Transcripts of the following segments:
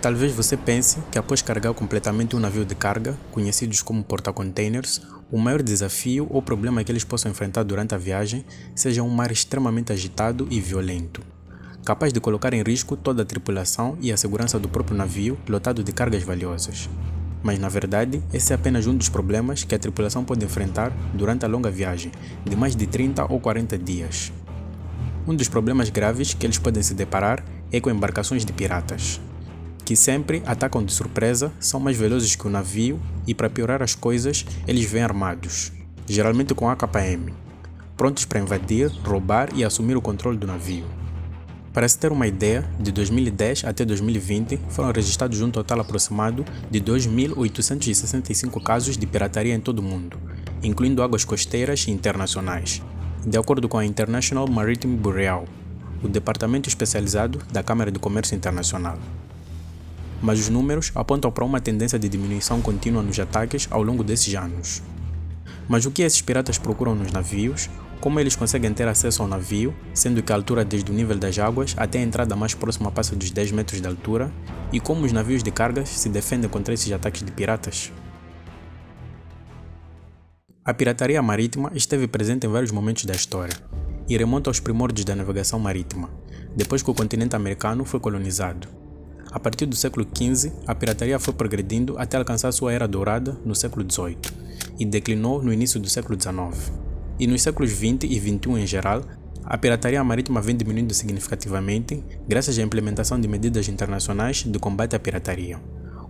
Talvez você pense que após carregar completamente um navio de carga, conhecidos como porta-containers, o maior desafio ou problema que eles possam enfrentar durante a viagem seja um mar extremamente agitado e violento, capaz de colocar em risco toda a tripulação e a segurança do próprio navio lotado de cargas valiosas. Mas na verdade, esse é apenas um dos problemas que a tripulação pode enfrentar durante a longa viagem, de mais de 30 ou 40 dias. Um dos problemas graves que eles podem se deparar é com embarcações de piratas, que sempre atacam de surpresa, são mais velozes que o navio e, para piorar as coisas, eles vêm armados, geralmente com AKM, prontos para invadir, roubar e assumir o controle do navio. Para se ter uma ideia, de 2010 até 2020 foram registrados um total aproximado de 2.865 casos de pirataria em todo o mundo, incluindo águas costeiras e internacionais, de acordo com a International Maritime Bureau, o departamento especializado da Câmara de Comércio Internacional. Mas os números apontam para uma tendência de diminuição contínua nos ataques ao longo desses anos. Mas o que esses piratas procuram nos navios? Como eles conseguem ter acesso ao navio, sendo que a altura desde o nível das águas até a entrada mais próxima passa dos 10 metros de altura? E como os navios de cargas se defendem contra esses ataques de piratas? A pirataria marítima esteve presente em vários momentos da história e remonta aos primórdios da navegação marítima, depois que o continente americano foi colonizado. A partir do século XV, a pirataria foi progredindo até alcançar sua era dourada no século XVIII e declinou no início do século XIX. E nos séculos XX e XXI em geral, a pirataria marítima vem diminuindo significativamente graças à implementação de medidas internacionais de combate à pirataria,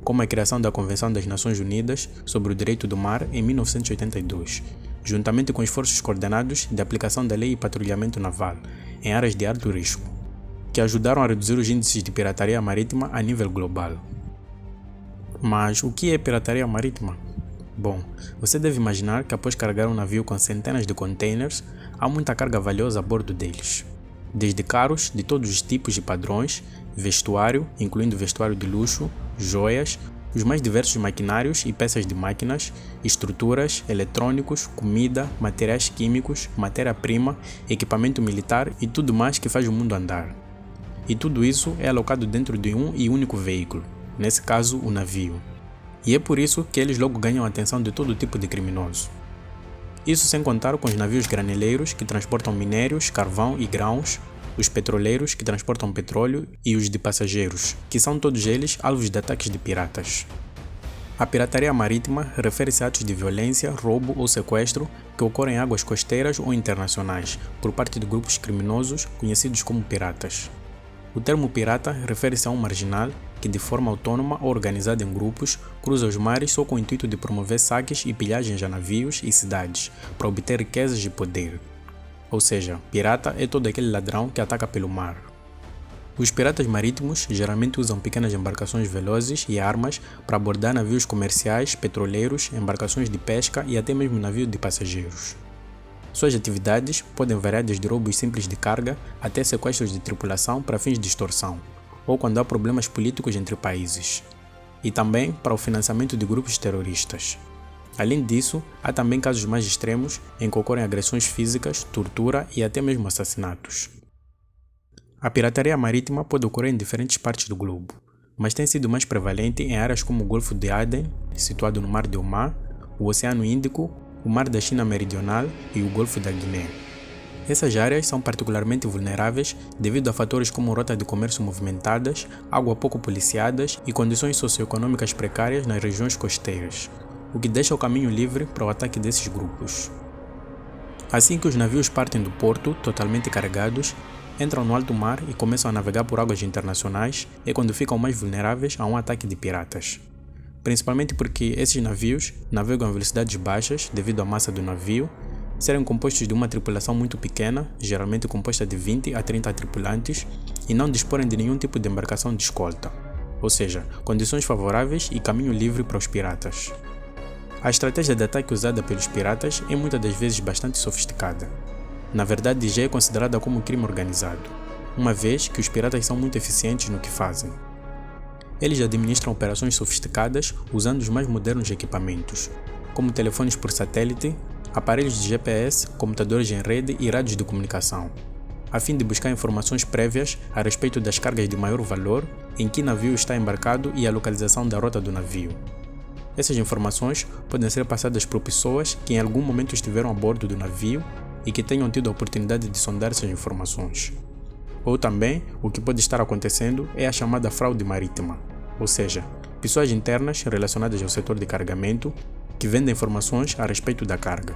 como a criação da Convenção das Nações Unidas sobre o Direito do Mar em 1982, juntamente com esforços coordenados de aplicação da Lei e Patrulhamento Naval em áreas de alto risco, que ajudaram a reduzir os índices de pirataria marítima a nível global. Mas o que é pirataria marítima? Bom, você deve imaginar que após carregar um navio com centenas de containers, há muita carga valiosa a bordo deles. Desde carros de todos os tipos e padrões, vestuário, incluindo vestuário de luxo, joias, os mais diversos maquinários e peças de máquinas, estruturas, eletrônicos, comida, materiais químicos, matéria-prima, equipamento militar e tudo mais que faz o mundo andar. E tudo isso é alocado dentro de um e único veículo, nesse caso o navio. E é por isso que eles logo ganham a atenção de todo tipo de criminoso. Isso sem contar com os navios graneleiros que transportam minérios, carvão e grãos, os petroleiros que transportam petróleo e os de passageiros, que são todos eles alvos de ataques de piratas. A pirataria marítima refere-se a atos de violência, roubo ou sequestro que ocorrem em águas costeiras ou internacionais por parte de grupos criminosos conhecidos como piratas. O termo pirata refere-se a um marginal que, de forma autônoma ou organizada em grupos, cruza os mares só com o intuito de promover saques e pilhagens a navios e cidades para obter riquezas e poder. Ou seja, pirata é todo aquele ladrão que ataca pelo mar. Os piratas marítimos geralmente usam pequenas embarcações velozes e armas para abordar navios comerciais, petroleiros, embarcações de pesca e até mesmo navios de passageiros. Suas atividades podem variar desde roubos simples de carga até sequestros de tripulação para fins de extorsão, ou quando há problemas políticos entre países, e também para o financiamento de grupos terroristas. Além disso, há também casos mais extremos em que ocorrem agressões físicas, tortura e até mesmo assassinatos. A pirataria marítima pode ocorrer em diferentes partes do globo, mas tem sido mais prevalente em áreas como o Golfo de Aden, situado no Mar de Omar, o Oceano Índico, o Mar da China Meridional e o Golfo da Guiné. Essas áreas são particularmente vulneráveis devido a fatores como rota de comércio movimentadas, água pouco policiadas e condições socioeconômicas precárias nas regiões costeiras, o que deixa o caminho livre para o ataque desses grupos. Assim que os navios partem do porto, totalmente carregados, entram no alto mar e começam a navegar por águas internacionais, é quando ficam mais vulneráveis a um ataque de piratas. Principalmente porque esses navios navegam a velocidades baixas devido à massa do navio, serem compostos de uma tripulação muito pequena, geralmente composta de 20 a 30 tripulantes, e não disporem de nenhum tipo de embarcação de escolta, ou seja, condições favoráveis e caminho livre para os piratas. A estratégia de ataque usada pelos piratas é muitas das vezes bastante sofisticada. Na verdade, já é considerada como crime organizado, uma vez que os piratas são muito eficientes no que fazem. Eles administram operações sofisticadas usando os mais modernos equipamentos, como telefones por satélite, aparelhos de GPS, computadores em rede e rádios de comunicação. a fim de buscar informações prévias a respeito das cargas de maior valor, em que navio está embarcado e a localização da rota do navio. Essas informações podem ser passadas por pessoas que em algum momento estiveram a bordo do navio e que tenham tido a oportunidade de sondar essas informações. Ou também, o que pode estar acontecendo é a chamada fraude marítima, ou seja, pessoas internas relacionadas ao setor de carregamento que vendem informações a respeito da carga,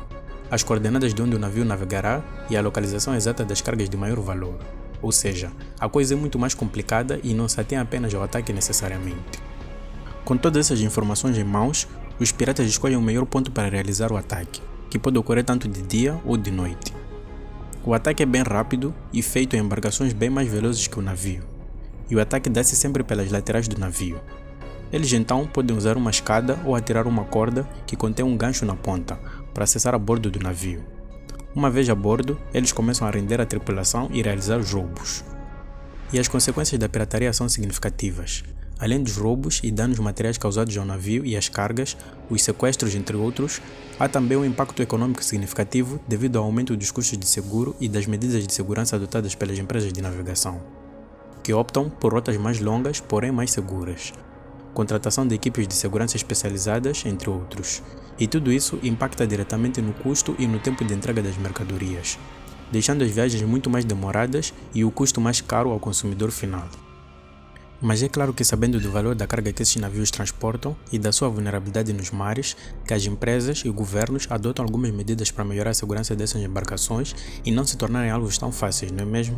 as coordenadas de onde o navio navegará e a localização exata das cargas de maior valor. Ou seja, a coisa é muito mais complicada e não se atém apenas ao ataque necessariamente. Com todas essas informações em mãos, os piratas escolhem o melhor ponto para realizar o ataque, que pode ocorrer tanto de dia ou de noite. O ataque é bem rápido e feito em embarcações bem mais velozes que o navio, e o ataque dá-se sempre pelas laterais do navio. Eles então podem usar uma escada ou atirar uma corda que contém um gancho na ponta para acessar a bordo do navio. Uma vez a bordo, eles começam a render a tripulação e realizar os roubos. E as consequências da pirataria são significativas. Além dos roubos e danos materiais causados ao navio e às cargas, os sequestros, entre outros, há também um impacto econômico significativo devido ao aumento dos custos de seguro e das medidas de segurança adotadas pelas empresas de navegação, que optam por rotas mais longas, porém mais seguras, contratação de equipes de segurança especializadas, entre outros. E tudo isso impacta diretamente no custo e no tempo de entrega das mercadorias, deixando as viagens muito mais demoradas e o custo mais caro ao consumidor final. Mas é claro que, sabendo do valor da carga que esses navios transportam e da sua vulnerabilidade nos mares, que as empresas e governos adotam algumas medidas para melhorar a segurança dessas embarcações e não se tornarem alvos tão fáceis, não é mesmo?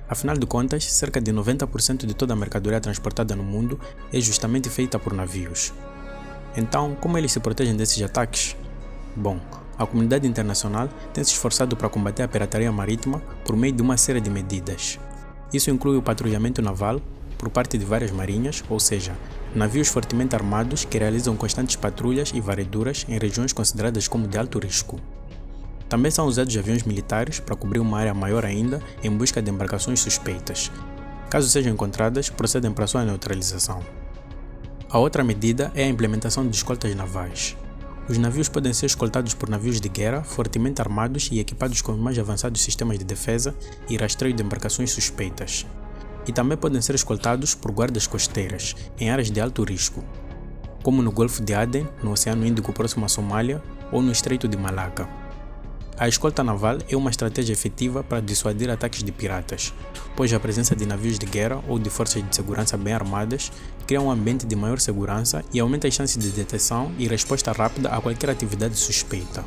Afinal de contas, cerca de 90% de toda a mercadoria transportada no mundo é justamente feita por navios. Então, como eles se protegem desses ataques? Bom, a comunidade internacional tem se esforçado para combater a pirataria marítima por meio de uma série de medidas. Isso inclui o patrulhamento naval por parte de várias marinhas, ou seja, navios fortemente armados que realizam constantes patrulhas e varreduras em regiões consideradas como de alto risco. Também são usados aviões militares para cobrir uma área maior ainda em busca de embarcações suspeitas. Caso sejam encontradas, procedem para sua neutralização. A outra medida é a implementação de escoltas navais. Os navios podem ser escoltados por navios de guerra fortemente armados e equipados com os mais avançados sistemas de defesa e rastreio de embarcações suspeitas. E também podem ser escoltados por guardas costeiras, em áreas de alto risco, como no Golfo de Aden, no Oceano Índico próximo à Somália, ou no Estreito de Malaca. A escolta naval é uma estratégia efetiva para dissuadir ataques de piratas, pois a presença de navios de guerra ou de forças de segurança bem armadas cria um ambiente de maior segurança e aumenta as chances de detecção e resposta rápida a qualquer atividade suspeita.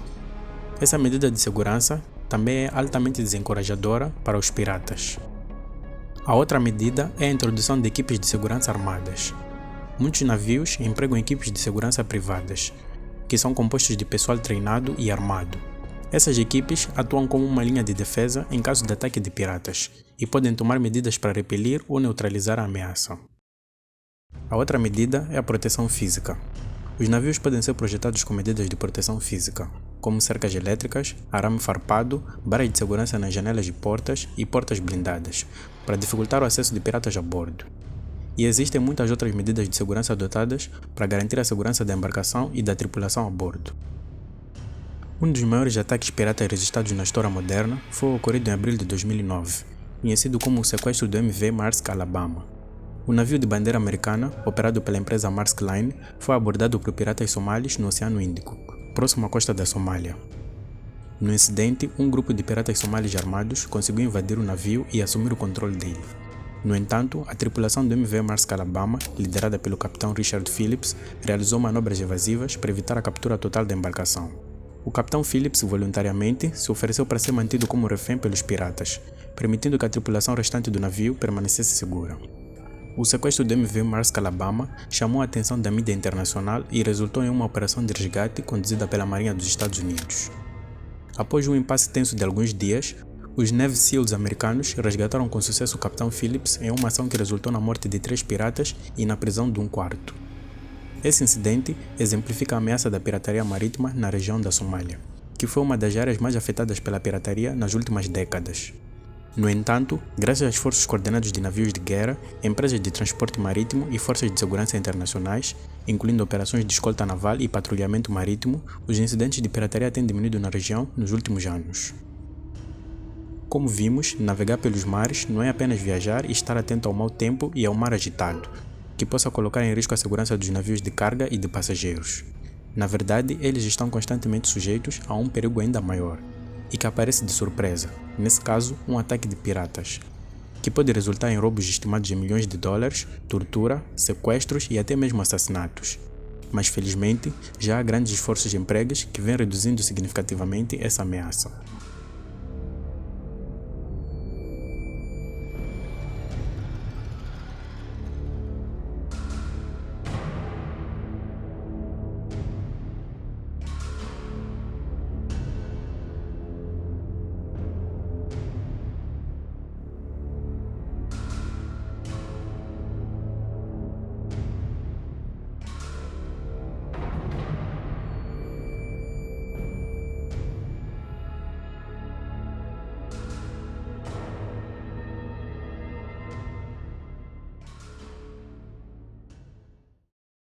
Essa medida de segurança também é altamente desencorajadora para os piratas. A outra medida é a introdução de equipes de segurança armadas. Muitos navios empregam equipes de segurança privadas, que são compostos de pessoal treinado e armado. Essas equipes atuam como uma linha de defesa em caso de ataque de piratas e podem tomar medidas para repelir ou neutralizar a ameaça. A outra medida é a proteção física. Os navios podem ser projetados com medidas de proteção física, como cercas elétricas, arame farpado, barras de segurança nas janelas e portas blindadas, para dificultar o acesso de piratas a bordo. E existem muitas outras medidas de segurança adotadas para garantir a segurança da embarcação e da tripulação a bordo. Um dos maiores ataques piratas registrados na história moderna foi ocorrido em abril de 2009, conhecido como o sequestro do MV Maersk Alabama. O navio de bandeira americana, operado pela empresa Maersk Line, foi abordado por piratas somalis no Oceano Índico, próximo à costa da Somália. No incidente, um grupo de piratas somalis armados conseguiu invadir o navio e assumir o controle dele. No entanto, a tripulação do MV Maersk Alabama, liderada pelo capitão Richard Phillips, realizou manobras evasivas para evitar a captura total da embarcação. O capitão Phillips voluntariamente se ofereceu para ser mantido como refém pelos piratas, permitindo que a tripulação restante do navio permanecesse segura. O sequestro do MV Maersk Alabama chamou a atenção da mídia internacional e resultou em uma operação de resgate conduzida pela Marinha dos Estados Unidos. Após um impasse tenso de alguns dias, os Navy SEALs americanos resgataram com sucesso o capitão Phillips em uma ação que resultou na morte de 3 piratas e na prisão de um quarto. Esse incidente exemplifica a ameaça da pirataria marítima na região da Somália, que foi uma das áreas mais afetadas pela pirataria nas últimas décadas. No entanto, graças a esforços coordenados de navios de guerra, empresas de transporte marítimo e forças de segurança internacionais, incluindo operações de escolta naval e patrulhamento marítimo, os incidentes de pirataria têm diminuído na região nos últimos anos. Como vimos, navegar pelos mares não é apenas viajar e estar atento ao mau tempo e ao mar agitado, que possa colocar em risco a segurança dos navios de carga e de passageiros. Na verdade, eles estão constantemente sujeitos a um perigo ainda maior, e que aparece de surpresa, nesse caso, um ataque de piratas, que pode resultar em roubos estimados em milhões de dólares, tortura, sequestros e até mesmo assassinatos. Mas felizmente, já há grandes esforços de empregas que vêm reduzindo significativamente essa ameaça.